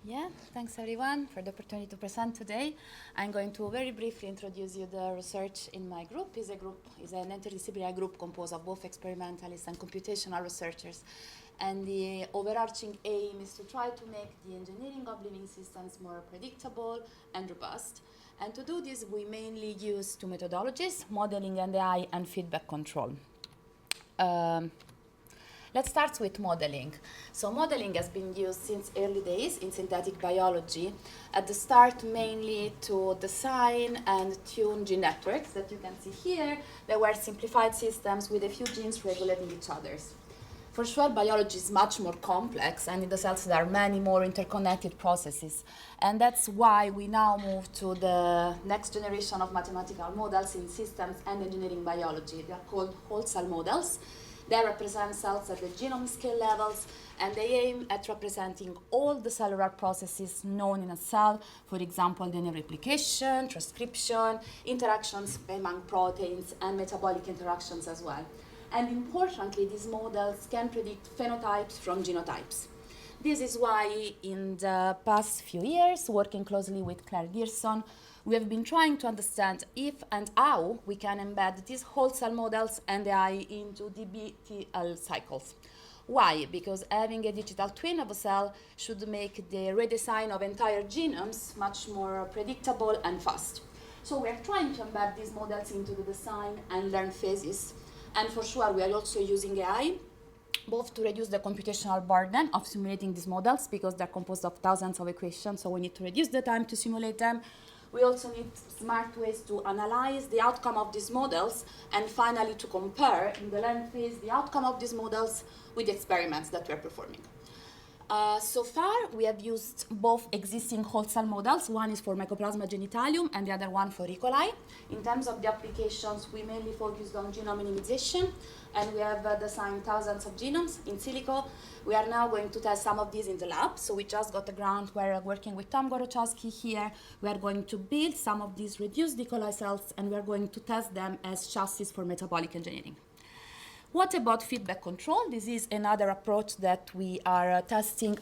Yeah, thanks everyone for the opportunity to present today. I'm going to very briefly introduce you the research in my group. Is an interdisciplinary group composed of both experimentalists and computational researchers. And the overarching aim is to try to make the engineering of living systems more predictable and robust. And to do this, we mainly use two methodologies, modeling and AI and feedback control. Let's start with modeling. So modeling has been used since early days in synthetic biology. At the start, mainly to design and tune gene networks that you can see here. They were simplified systems with a few genes regulating each other. For sure, biology is much more complex, and in the cells there are many more interconnected processes. And that's why we now move to the next generation of mathematical models in systems and engineering biology. They are called whole cell models. They represent cells at the genome scale levels, and they aim at representing all the cellular processes known in a cell, for example, DNA replication, transcription, interactions among proteins, and metabolic interactions as well. And importantly, these models can predict phenotypes from genotypes. This is why in the past few years, working closely with Claire Gerson, we have been trying to understand if and how we can embed these whole cell models and AI into DBTL cycles. Why? Because having a digital twin of a cell should make the redesign of entire genomes much more predictable and fast. So we are trying to embed these models into the design and learn phases. And for sure, we are also using AI, both to reduce the computational burden of simulating these models, because they're composed of thousands of equations, so we need to reduce the time to simulate them. We also need smart ways to analyze the outcome of these models, and finally to compare in the learn phase the outcome of these models with the experiments that we're performing. So far, we have used both existing whole cell models. One is for Mycoplasma genitalium and the other one for E. coli. In terms of the applications, we mainly focused on genome minimization, and we have designed thousands of genomes in silico. We are now going to test some of these in the lab. So we just got a grant. We're working with Tom Gorochowski here. We are going to build some of these reduced E. coli cells, and we are going to test them as chassis for metabolic engineering. What about feedback control? This is another approach that we are testing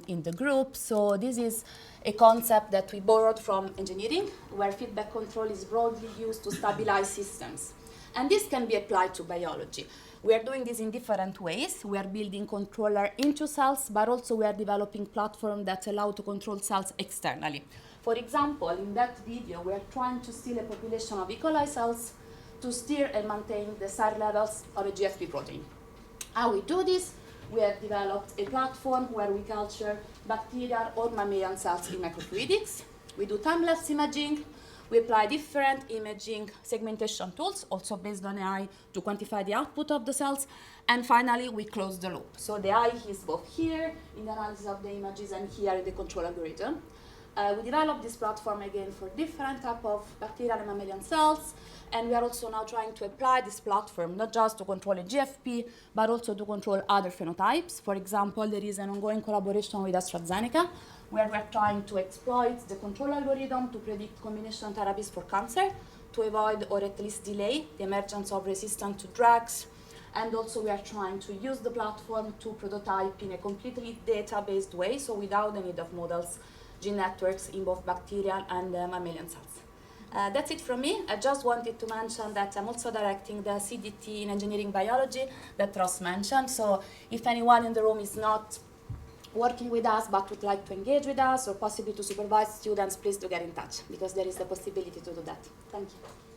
in the group. So this is a concept that we borrowed from engineering, where feedback control is broadly used to stabilize systems. And this can be applied to biology. We are doing this in different ways. We are building controller into cells, but also we are developing platforms that allow to control cells externally. For example, in that video, we are trying to steal a population of E. coli cells to steer and maintain the SAR levels of a GFP protein. How we do this? We have developed a platform where we culture bacterial or mammalian cells in microfluidics. We do time-lapse imaging. We apply different imaging segmentation tools, also based on AI, to quantify the output of the cells. And finally, we close the loop. So the AI is both here in the analysis of the images and here in the control algorithm. We developed this platform again for different types of bacterial and mammalian cells, and we are also now trying to apply this platform not just to control a GFP, but also to control other phenotypes. For example, there is an ongoing collaboration with AstraZeneca, where we are trying to exploit the control algorithm to predict combination therapies for cancer, to avoid or at least delay the emergence of resistance to drugs. And also we are trying to use the platform to prototype in a completely data-based way, so without the need of models, gene networks in both bacterial and mammalian cells. That's it from me. I just wanted to mention that I'm also directing the CDT in engineering biology that Ross mentioned. So if anyone in the room is not working with us but would like to engage with us or possibly to supervise students, please do get in touch, because there is the possibility to do that. Thank you.